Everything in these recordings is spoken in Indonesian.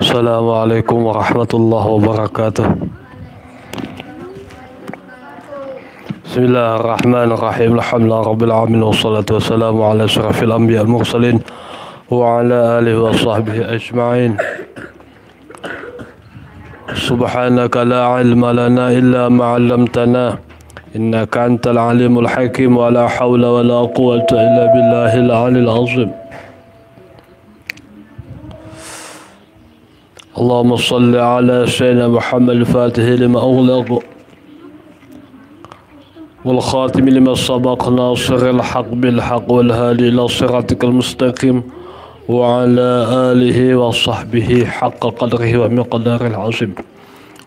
Assalamualaikum warahmatullahi wabarakatuh. Bismillahirrahmanirrahim. Alhamdulillah rabbil alamin wassalatu wassalamu ala asyrafil anbiya wal mursalin wa ala alihi wa sahbihi ajma'in. Subhanaka la ilma lana illa ma 'allamtana innaka antal alimul hakim wa la hawla wa la quwwata illa billahil aliyil azim. اللهم صل على سيدنا محمد الفاتح لما أغلق والخاتم لما سبق ناصر الحق بالحق والهادي إلى صراطك المستقيم وعلى آله وصحبه حق قدره ومقداره العظيم.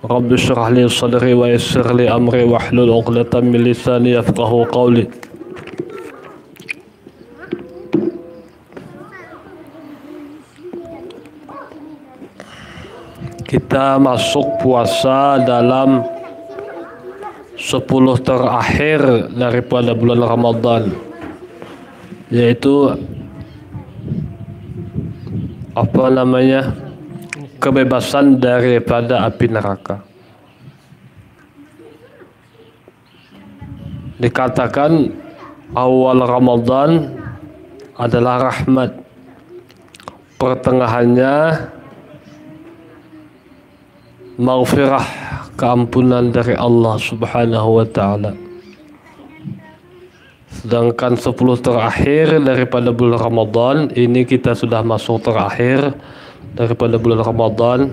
رب اشرح لي صدري ويسر لي أمري واحلل عقدة من لساني يفقهوا قولي. Kita masuk puasa dalam 10 terakhir daripada bulan Ramadan, yaitu kebebasan daripada api neraka. Dikatakan awal Ramadan adalah rahmat, pertengahannya maghfirah, keampunan dari Allah Subhanahu wa ta'ala. Sedangkan 10 terakhir daripada bulan Ramadan, ini kita sudah masuk terakhir daripada bulan Ramadan,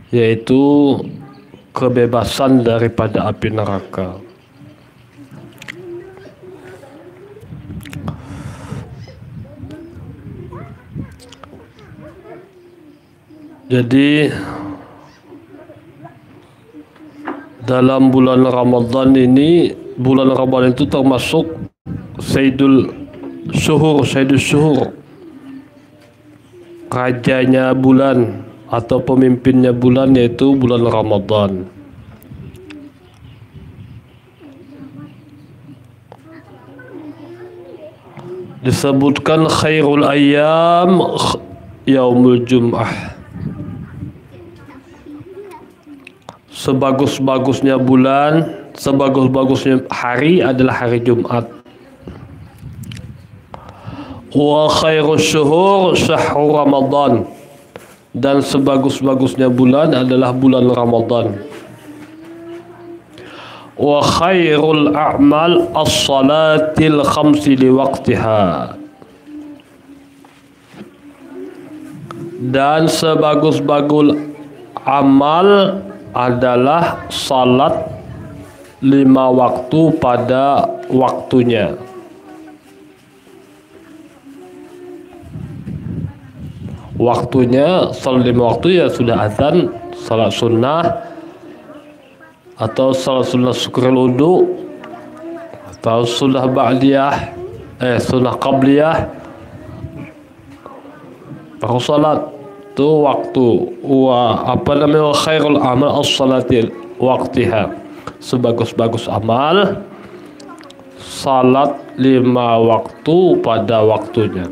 yaitu kebebasan daripada api neraka. Jadi dalam bulan Ramadan ini, bulan Ramadan itu termasuk Sayyidul Syuhur, rajanya bulan atau pemimpinnya bulan, yaitu bulan Ramadan. Disebutkan khairul ayyam yaumul jum'ah, sebagus-bagusnya bulan, sebagus-bagusnya hari adalah hari Jumat. Wa khairus syuhur syahrul Ramadan, dan sebagus-bagusnya bulan adalah bulan Ramadan. Wa khairul a'mal as-salatil khamsi li waqtiha, dan sebagus-bagus amal adalah salat 5 waktu pada waktunya. Waktunya salat 5 waktu ya sudah azan, salat sunnah atau salat sunnah syukrul wudu, atau sunnah ba'diyah, sunnah qabliyah, baru salat itu waktu. Wa khairul amal as-salati waqtiha, sebagus-bagus amal salat 5 waktu pada waktunya.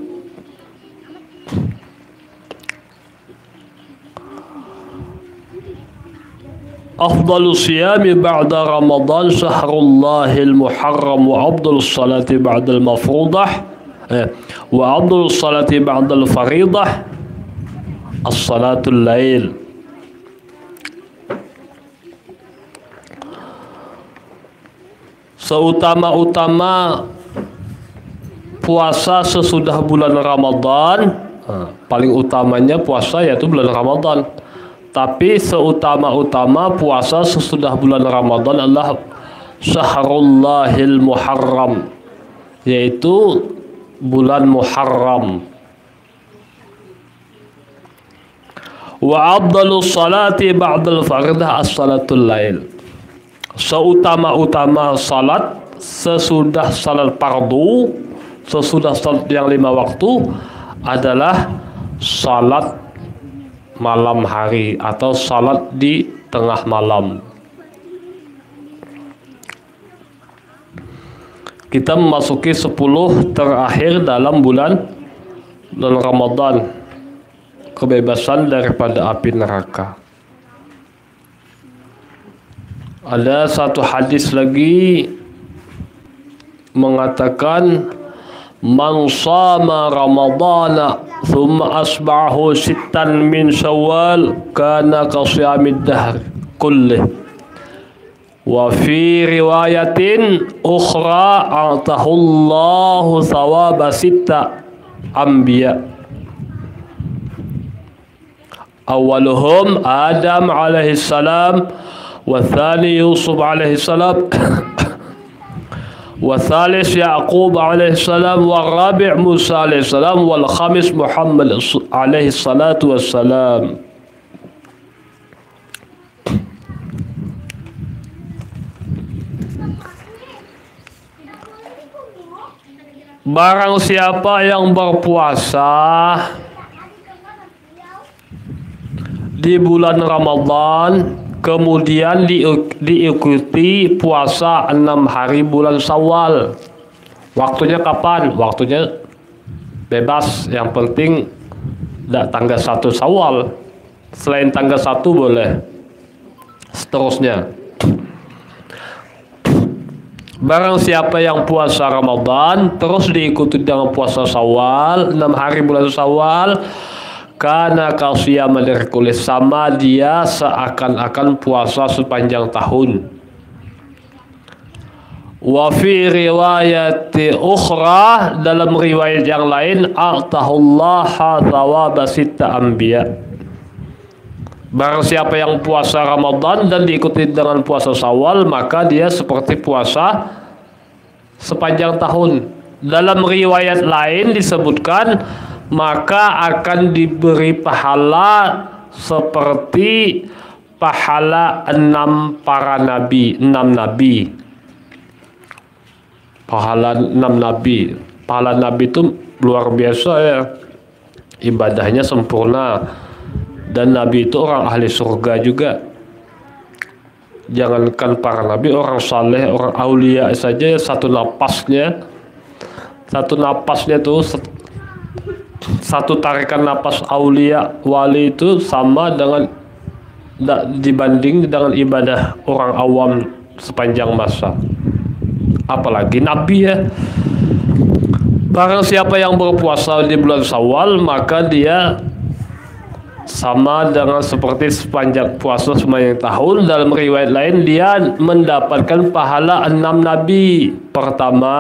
Afdalu siyami ba'da Ramadan syahrullahil muharram wa afdalus salati ba'dal mafruḍah wa afdalus salati ba'dal fariḍah as-salatul lail. Seutama-utama puasa sesudah bulan Ramadan, paling utamanya puasa yaitu bulan Ramadan. Tapi seutama-utama puasa sesudah bulan Ramadan adalah Syahrullahil Muharram, yaitu bulan Muharram. Wa afdalus salati ba'dal faridah as-salatul lail. Seutama-utama salat sesudah salat fardu, sesudah salat yang 5 waktu adalah salat malam hari atau salat di tengah malam. Kita memasuki 10 terakhir dalam bulan Ramadan. kebebasan daripada api neraka. Ada satu hadis lagi mengatakan, man shama ramadana thumma asba'ahu sittan min syawal kana qasiyamid dahr kullih. Wa fi riwayatin ukhra atahullahu thawaba sitta anbiya. Awaluhum Adam alaihi salam, wa thani Yusuf alaihi salam, wa thalith Yaqub alaihi salam, wa rabi' Musa alaihi salam, wal khamis Muhammad alaihi salatu wassalam. Barang siapa yang berpuasa di bulan Ramadan kemudian diikuti puasa 6 hari bulan Syawal. Waktunya kapan? Waktunya bebas, yang penting tanggal 1 Syawal. Selain tanggal 1 boleh. Seterusnya. Barang siapa yang puasa Ramadan terus diikuti dengan puasa Syawal 6 hari bulan Syawal, karena kasiyama kulis, sama dia seakan-akan puasa sepanjang tahun. Wa fi riwayati ukhra, dalam riwayat yang lain, a'tahullaha thawaba sitta anbiya. Barang siapa yang puasa Ramadan dan diikuti dengan puasa Syawal, maka dia seperti puasa sepanjang tahun. Dalam riwayat lain disebutkan, maka akan diberi pahala seperti pahala 6 nabi. Pahala 6 nabi. Pahala nabi itu luar biasa ya. Ibadahnya sempurna. Dan nabi itu orang ahli surga juga. Jangankan para nabi, orang saleh, orang aulia saja satu napasnya tuh, satu tarikan napas aulia wali itu sama dengan dibanding dengan ibadah orang awam sepanjang masa. Apalagi nabi ya. Barang siapa yang berpuasa di bulan Syawal, maka dia sama dengan seperti sepanjang puasa sepanjang tahun. Dalam riwayat lain dia mendapatkan pahala 6 nabi. Pertama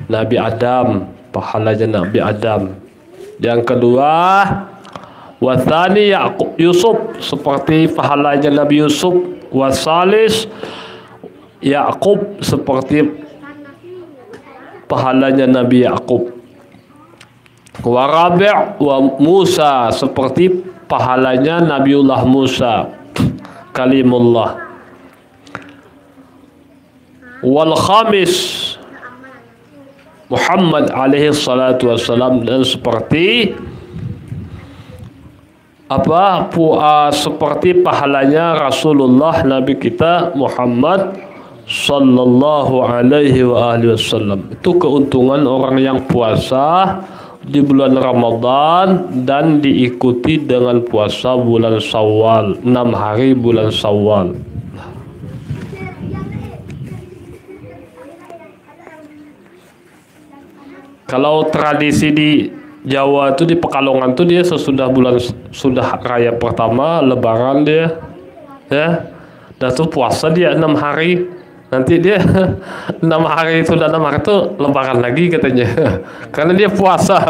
Nabi Adam, pahalanya Nabi Adam. Yang kedua wathani Yusuf, seperti pahalanya Nabi Yusuf. Wasalis Yaqub, seperti pahalanya Nabi Yaqub. Wa rabi' wa Musa, seperti pahalanya Nabiullah Musa kalimullah. Wal khamis Muhammad alaihi salatu wassalam, dan seperti seperti pahalanya Rasulullah Nabi kita Muhammad sallallahu alaihi wa alihi wasallam. Itu keuntungan orang yang puasa di bulan Ramadan dan diikuti dengan puasa bulan Syawal, 6 hari bulan Syawal. Kalau tradisi di Jawa itu, di Pekalongan tuh, dia sudah raya pertama Lebaran dia ya, dan tuh puasa dia 6 hari. Nanti dia 6 hari itu Lebaran lagi katanya, karena dia puasa.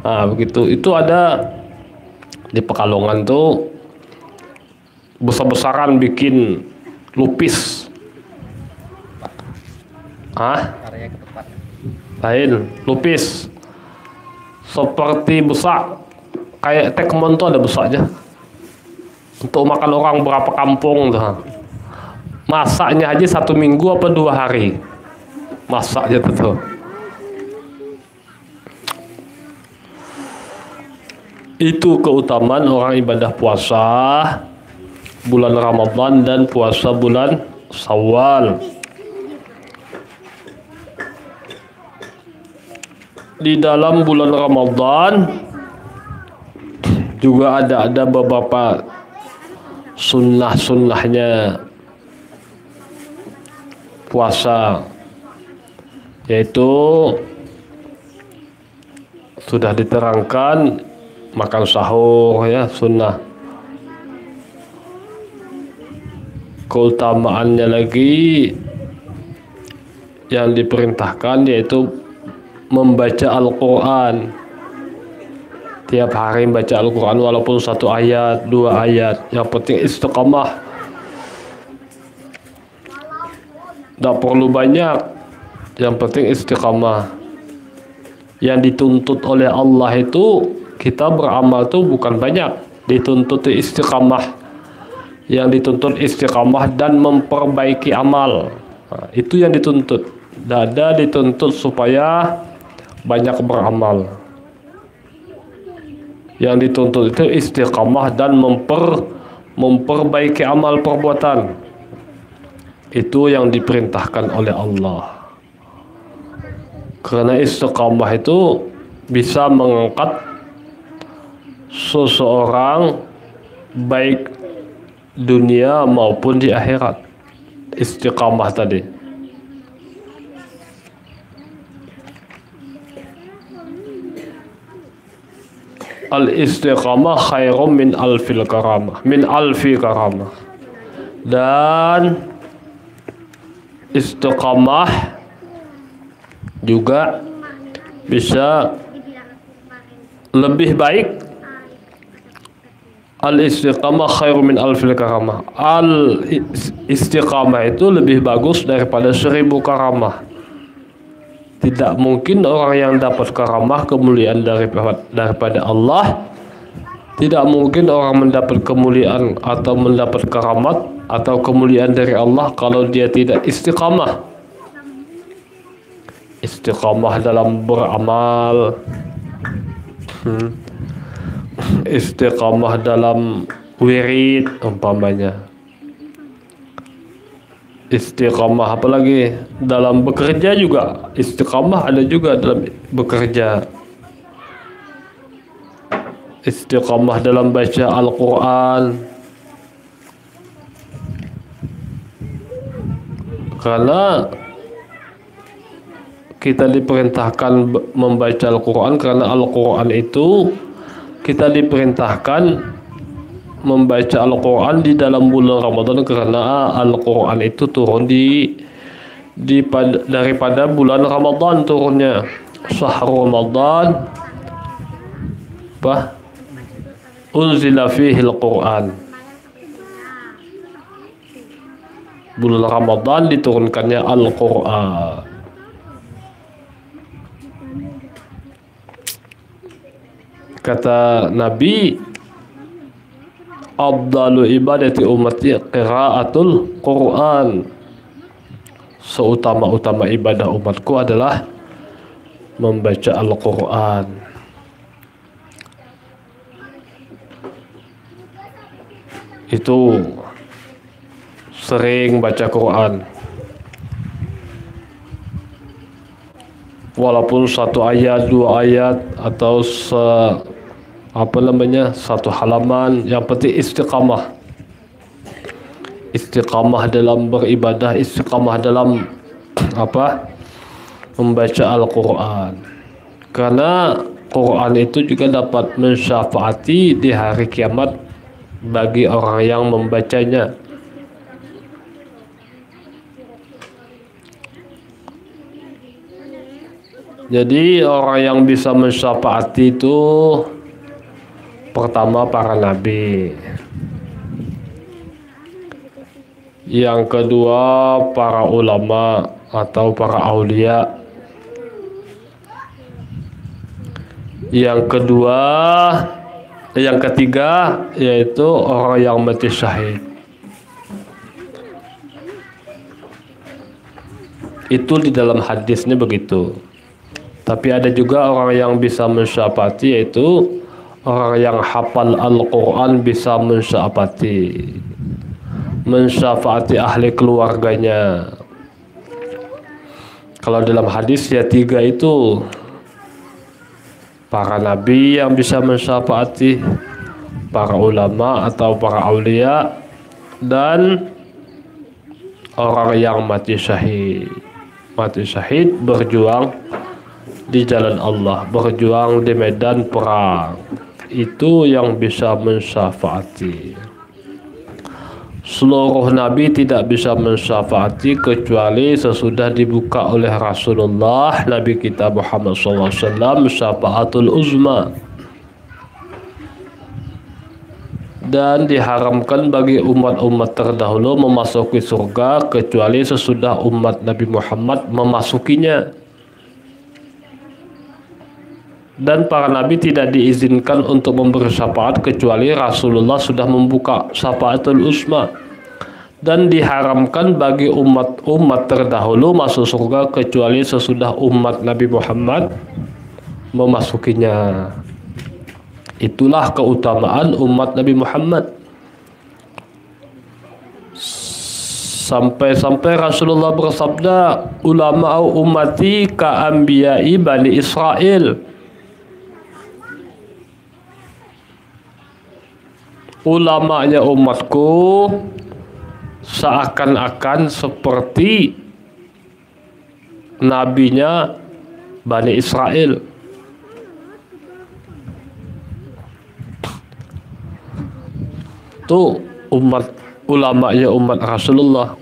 Nah begitu. Itu ada di Pekalongan tuh besar-besaran bikin lupis. Lain lupis seperti besak kayak tekmon tuh, ada besaknya untuk makan orang berapa kampung tuh. Masaknya aja 1 minggu apa 2 hari masaknya tuh. Itu keutamaan orang ibadah puasa bulan Ramadan dan puasa bulan Syawal. Di dalam bulan Ramadan Juga ada beberapa sunnahnya puasa, yaitu sudah diterangkan makan sahur ya sunnah. Keutamaannya lagi yang diperintahkan yaitu membaca Al-Quran. Tiap hari baca Al-Quran walaupun 1 ayat, 2 ayat. Yang penting istiqamah. Tidak perlu banyak. Yang penting istiqamah. Yang dituntut oleh Allah itu, kita beramal itu bukan banyak. Dituntut istiqamah. Yang dituntut istiqamah dan memperbaiki amal. Nah, itu yang dituntut. Tidak ada dituntut supaya banyak beramal. Yang dituntut itu istiqamah dan memperbaiki amal perbuatan. Itu yang diperintahkan oleh Allah. Karena istiqamah itu bisa mengangkat seseorang baik dunia maupun di akhirat. Istiqamah tadi. Al-istiqamah khairum min alfi karamah. Dan istiqamah juga bisa lebih baik. Al-istiqamah khairum min alfi karamah. Al-istiqamah itu lebih bagus daripada 1000 karamah. Tidak mungkin orang yang dapat karamah, kemuliaan daripada Allah. Tidak mungkin orang mendapat kemuliaan atau mendapat karamat atau kemuliaan dari Allah kalau dia tidak istiqamah. Istiqamah dalam beramal, istiqamah dalam wirid umpamanya. Istiqamah apalagi dalam bekerja juga. Istiqamah ada juga dalam bekerja. Istiqamah dalam baca Al-Quran. Karena kita diperintahkan membaca Al-Quran, karena Al-Quran itu kita diperintahkan membaca Al-Quran di dalam bulan Ramadan, karena Al-Quran itu turun daripada bulan Ramadan turunnya. Syahrul Ramadan unzila fihi Al-Quran. Bulan Ramadan diturunkannya Al-Quran. Kata Nabi, afdalu ibadati ummati qiraatul Quran. Seutama-utama ibadah umatku adalah membaca Al-Quran. Itu sering baca Quran. Walaupun 1 ayat, 2 ayat atau 1 halaman, yang penting istiqamah. Istiqamah dalam beribadah, istiqamah dalam membaca Al-Quran. Karena Quran itu juga dapat mensyafaati di hari kiamat bagi orang yang membacanya. Jadi orang yang bisa mensyafaati itu pertama para nabi, yang kedua para ulama atau para aulia, yang ketiga yaitu orang yang mati syahid. Itu di dalam hadisnya begitu. Tapi ada juga orang yang bisa mensyafaati, yaitu orang yang hafal Al-Quran bisa mensyafaati ahli keluarganya. Kalau dalam hadis ya 3 itu para nabi yang bisa mensyafaati, para ulama atau para aulia dan orang yang mati syahid. Mati syahid berjuang di jalan Allah, berjuang di medan perang. Itu yang bisa mensyafaati. Seluruh nabi tidak bisa mensyafaati kecuali sesudah dibuka oleh Rasulullah Nabi kita Muhammad SAW, syafaatul uzma. Dan diharamkan bagi umat-umat terdahulu memasuki surga kecuali sesudah umat Nabi Muhammad memasukinya. Dan para nabi tidak diizinkan untuk memberi syafaat kecuali Rasulullah sudah membuka syafaatul uzma. Dan diharamkan bagi umat-umat terdahulu masuk surga kecuali sesudah umat Nabi Muhammad memasukinya. Itulah keutamaan umat Nabi Muhammad. Sampai-sampai Rasulullah bersabda, ulama ummati ka anbiya'i Bani Israel. Ulamanya umatku seakan-akan seperti nabinya Bani Israel. Itu ulamanya umat Rasulullah.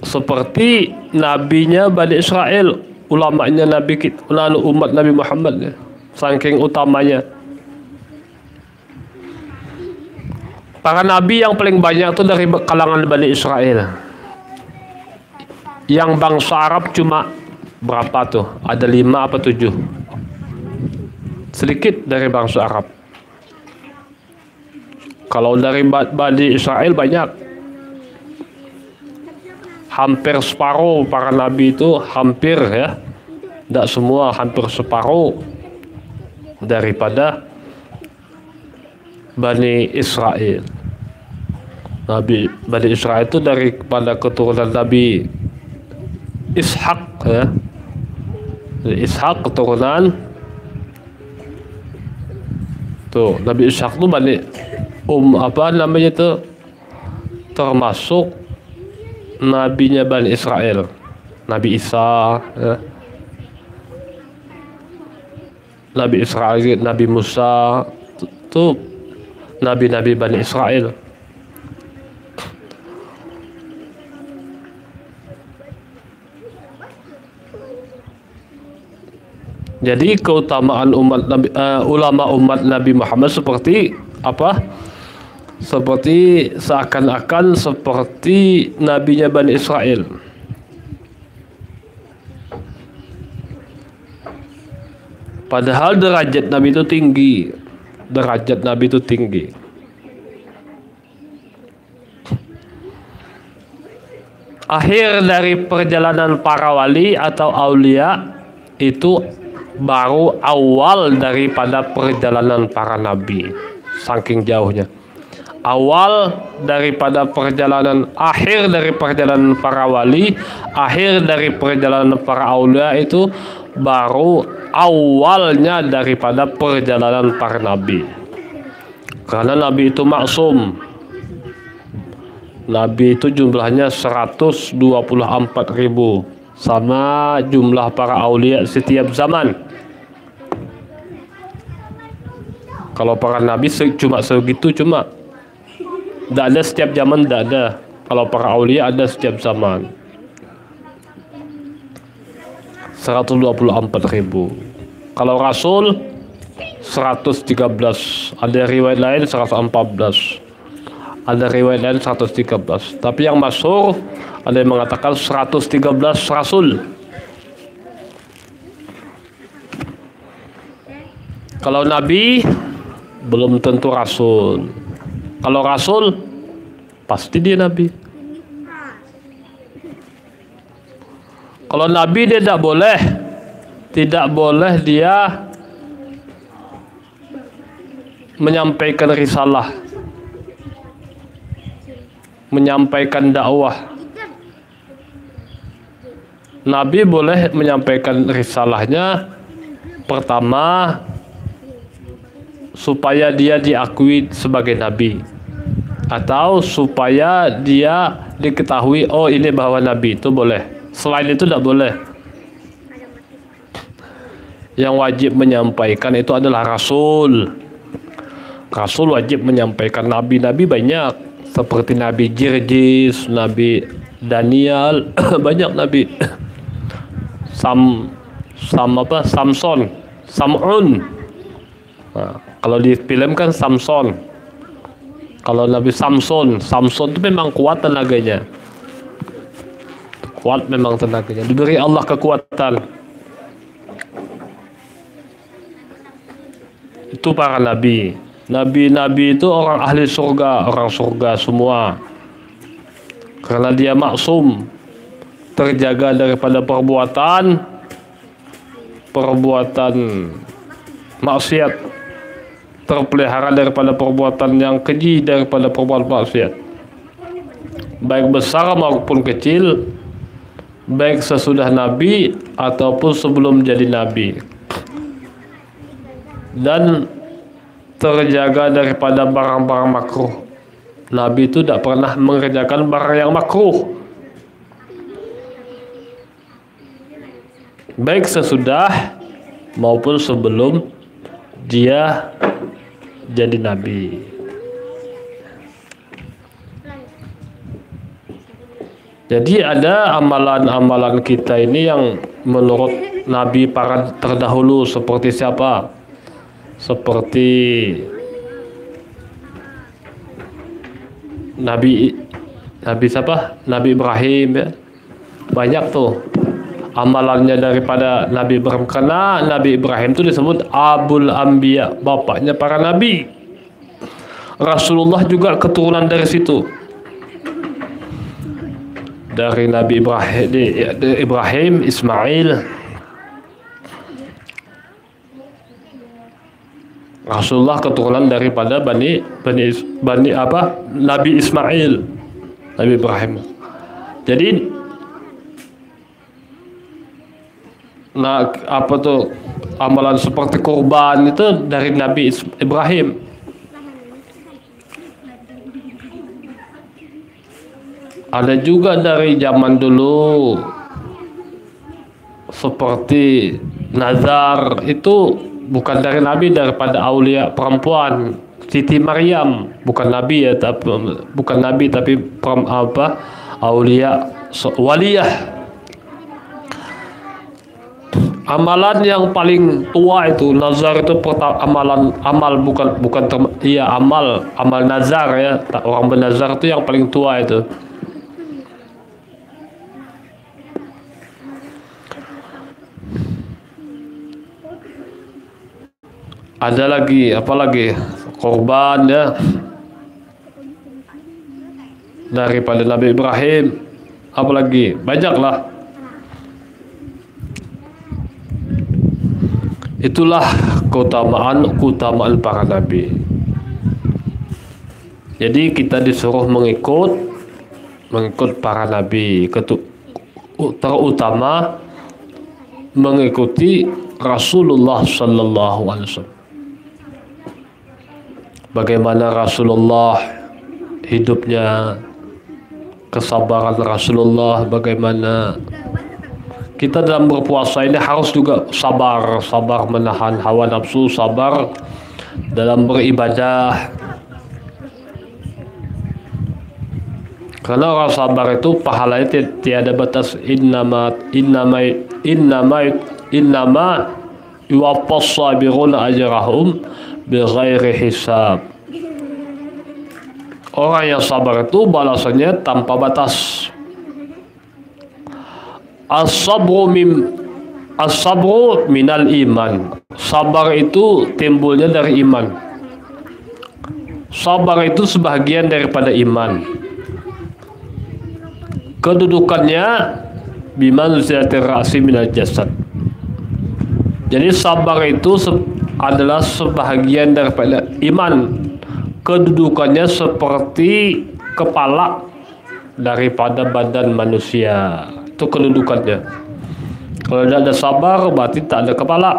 Seperti nabinya Bani Israel. Ulamanya Nabi kita, umat Nabi Muhammad, saking utamanya. Para nabi yang paling banyak itu dari kalangan Bani Israel. Yang bangsa Arab cuma berapa tuh? Ada 5 apa 7? Sedikit dari bangsa Arab. Kalau dari Bani Israel banyak. Hampir separuh para nabi itu, hampir ya, tidak semua, hampir separuh daripada Bani Israel. Bani Israel itu daripada keturunan Nabi Ishak ya. Ishak keturunan tuh, Nabi Ishak itu Bani apa namanya itu, termasuk nabinya Bani Israel, Nabi Isa ya. Nabi Israel, Nabi Musa itu nabi-nabi Bani Israel. Jadi keutamaan ulama umat Nabi Muhammad seperti apa? Seperti seakan-akan seperti nabinya Bani Israel. Padahal derajat Nabi itu tinggi. Derajat Nabi itu tinggi. Akhir dari perjalanan para wali atau aulia itu baru awal daripada perjalanan para nabi. Saking jauhnya. Awal daripada perjalanan, akhir dari perjalanan para wali, akhir dari perjalanan para aulia itu baru awalnya daripada perjalanan para nabi. Karena nabi itu maksum. Nabi itu jumlahnya 124.000 sama jumlah para aulia setiap zaman. Kalau para nabi cuma segitu, cuma tidak ada setiap zaman, tidak ada. Kalau para aulia ada setiap zaman. 124.000. Kalau Rasul 113. Ada riwayat lain 114. Ada riwayat lain 113. Tapi yang masyhur ada yang mengatakan 113 Rasul. Kalau Nabi belum tentu Rasul. Kalau Rasul pasti dia Nabi. Kalau Nabi dia tidak boleh dia menyampaikan risalah, menyampaikan dakwah. Nabi boleh menyampaikan risalahnya pertama supaya dia diakui sebagai nabi, atau supaya dia diketahui oh ini bahwa nabi, itu boleh. Selain itu tidak boleh. Yang wajib menyampaikan itu adalah rasul. Rasul wajib menyampaikan. Nabi-nabi banyak, seperti Nabi Jirjis, Nabi Daniel, banyak nabi. Samson, Sam'un. Nah, kalau di film kan Samson. Kalau Nabi Samson itu memang kuat tenaganya. Kuat memang tenaganya. Diberi Allah kekuatan. Itu para nabi. Nabi-nabi itu orang ahli surga, orang surga semua. Karena dia maksum, terjaga daripada perbuatan maksiat, terpelihara daripada perbuatan yang keji, daripada perbuatan maksiat, baik besar maupun kecil, baik sesudah nabi ataupun sebelum jadi nabi, dan terjaga daripada barang-barang makruh. Nabi itu tidak pernah mengerjakan barang yang makruh, baik sesudah maupun sebelum dia jadi nabi. Jadi ada amalan-amalan kita ini yang menurut nabi para terdahulu. Seperti siapa? Seperti Nabi siapa? Nabi Ibrahim, ya. Banyak tuh amalannya daripada Nabi Ibrahim. Karena Nabi Ibrahim itu disebut Abul Anbiya, bapaknya para nabi. Rasulullah juga keturunan dari situ. Dari Nabi Ibrahim, Ismail. Rasulullah keturunan daripada Nabi Ismail, Nabi Ibrahim. Jadi amalan seperti kurban itu dari Nabi Ibrahim. Ada juga dari zaman dulu seperti nazar, itu bukan dari Nabi, daripada aulia perempuan Siti Maryam, bukan Nabi ya, tapi aulia waliyah. Amalan yang paling tua itu nazar, itu amal nazar ya. Orang bernazar itu yang paling tua itu. Ada lagi, apalagi korban ya, daripada Nabi Ibrahim, apalagi banyaklah. Itulah keutamaan para nabi. Jadi kita disuruh mengikut para nabi, terutama mengikuti Rasulullah sallallahu alaihi wasallam. Bagaimana Rasulullah hidupnya, kesabaran Rasulullah, bagaimana kita dalam berpuasa ini harus juga sabar menahan hawa nafsu, sabar dalam beribadah. Karena orang sabar itu pahalanya tiada batas. Innama yuwaffas sabiruna ajrahum bighairi hisab. Orang yang sabar itu balasannya tanpa batas. As-sabru minal iman. Sabar itu timbulnya dari iman. Sabar itu sebahagian daripada iman. Kedudukannya bimanzilatir ra'si minal jasad. Jadi sabar itu adalah sebahagian daripada iman. Kedudukannya seperti kepala daripada badan manusia. Itu kedudukannya. Kalau tidak ada sabar, berarti tak ada kepala.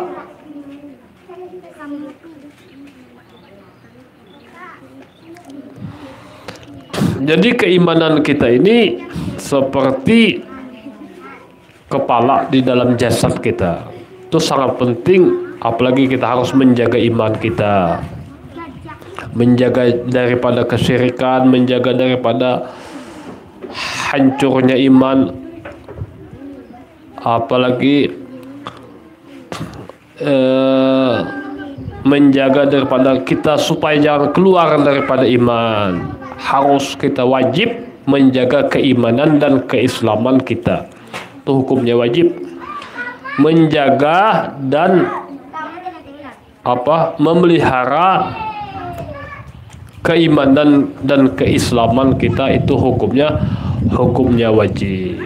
Jadi keimanan kita ini seperti kepala di dalam jasad kita. Itu sangat penting, apalagi kita harus menjaga iman kita. Menjaga daripada kesyirikan, menjaga daripada hancurnya iman, apalagi menjaga daripada kita supaya jangan keluar daripada iman. Harus kita wajib menjaga keimanan dan keislaman kita. Itu hukumnya wajib. Menjaga dan memelihara keimanan dan keislaman kita, itu hukumnya wajib.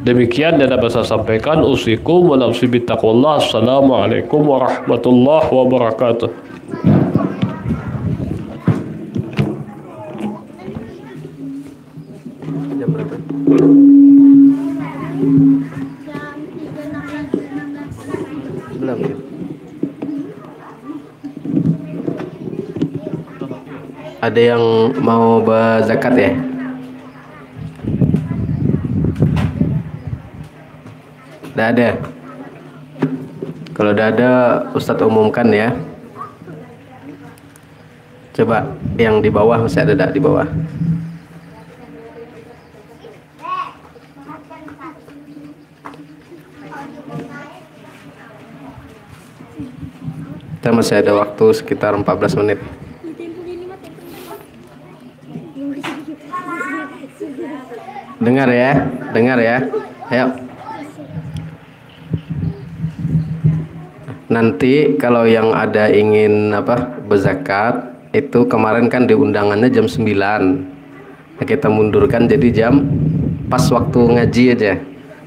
Demikian yang dapat saya sampaikan. Usikum wa nafsi bittaqwallah. Assalamualaikum warahmatullahi wabarakatuh. Jam berapa? Belum ya? Ada yang mau berzakat ya? Tidak ada. Kalau tidak ada, Ustadz umumkan ya. Coba yang di bawah, masih ada tidak di bawah? Kita masih ada waktu sekitar 14 menit. Dengar ya. Ayo. Nanti kalau yang ada ingin berzakat, itu kemarin kan di undangannya jam 9. Nah, kita mundurkan jadi pas waktu ngaji aja.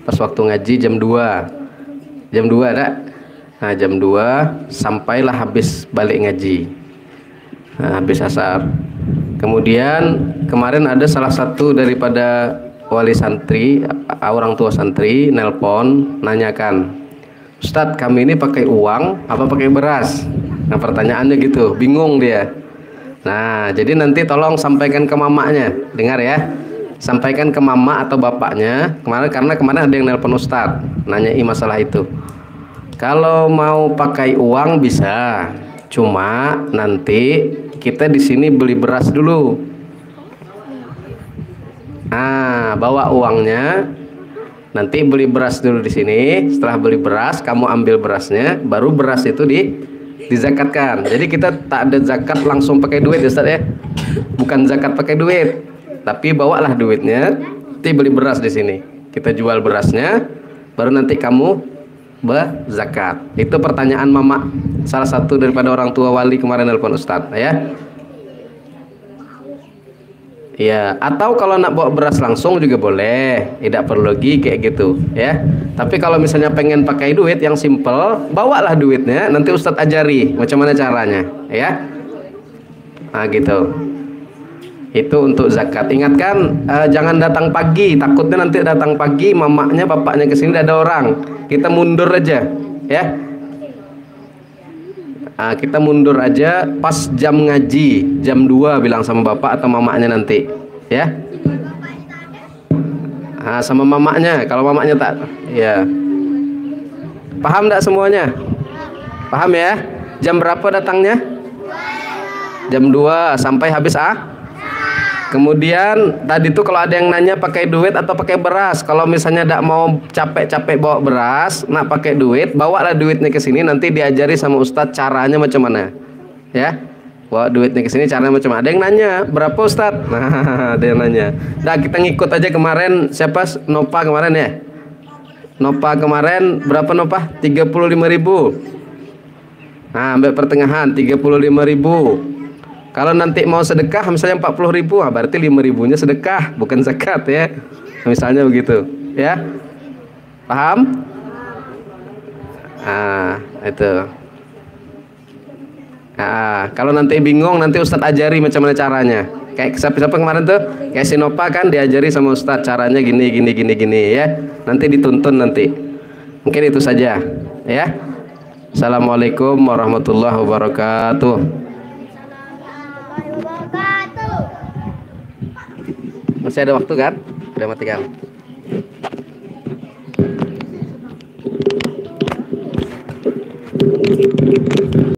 Pas waktu ngaji jam 2. Jam 2 ada? Nah, jam 2 sampailah habis balik ngaji. Nah, habis asar. Kemudian kemarin ada salah satu daripada wali santri, orang tua santri nelpon nanyakan, Ustadz, kami ini pakai uang apa pakai beras? Nah, pertanyaannya gitu, bingung dia. Nah, jadi nanti tolong sampaikan ke mamanya, dengar ya, sampaikan ke mama atau bapaknya karena kemarin ada yang nelpon Ustadz nanyai masalah itu. Kalau mau pakai uang bisa, cuma nanti kita di sini beli beras dulu. Nah, bawa uangnya, nanti beli beras dulu di sini. Setelah beli beras, kamu ambil berasnya, baru beras itu dizakatkan. Jadi kita tak ada zakat langsung pakai duit, Ustaz ya. Bukan zakat pakai duit, tapi bawalah duitnya, nanti beli beras di sini. Kita jual berasnya, baru nanti kamu berzakat. Itu pertanyaan mama, salah satu daripada orang tua wali kemarin nelpon Ustadz ya. Ya, atau kalau nak bawa beras langsung juga boleh, tidak perlu lagi kayak gitu ya. Tapi kalau misalnya pengen pakai duit yang simple, bawalah duitnya, nanti Ustadz ajari macam mana caranya ya. Nah gitu. Itu untuk zakat. Ingatkan, jangan datang pagi, takutnya nanti datang pagi mamanya bapaknya kesini tidak ada orang, kita mundur aja ya. Nah, kita mundur aja pas jam ngaji jam 2, bilang sama bapak atau mamanya nanti ya. Nah, sama mamanya, kalau mamanya tak ya. Paham tidak semuanya? Paham ya? Jam berapa datangnya? Jam 2 sampai habis Kemudian tadi tuh kalau ada yang nanya pakai duit atau pakai beras, kalau misalnya tidak mau capek-capek bawa beras, nak pakai duit, bawalah duitnya ke sini, nanti diajari sama Ustadz caranya macam mana, ya. Bawa duitnya ke sini caranya macam mana. Ada yang nanya berapa Ustadz? Nah, ada yang nanya. Nah, kita ngikut aja kemarin siapa? Nopa kemarin ya. Nopa kemarin berapa Nopa? 35.000. Nah, ambil pertengahan 35.000. Kalau nanti mau sedekah misalnya 40.000, berarti 5.000-nya sedekah, bukan zakat ya. Misalnya begitu, ya. Paham? Itu. Kalau nanti bingung, nanti Ustadz ajari macam mana caranya. Kayak siapa kemarin tuh? Kayak Sinopa kan diajari sama Ustadz caranya gini ya. Nanti dituntun nanti. Mungkin itu saja ya. Assalamualaikum warahmatullahi wabarakatuh. Masih ada waktu kan? Udah matikan.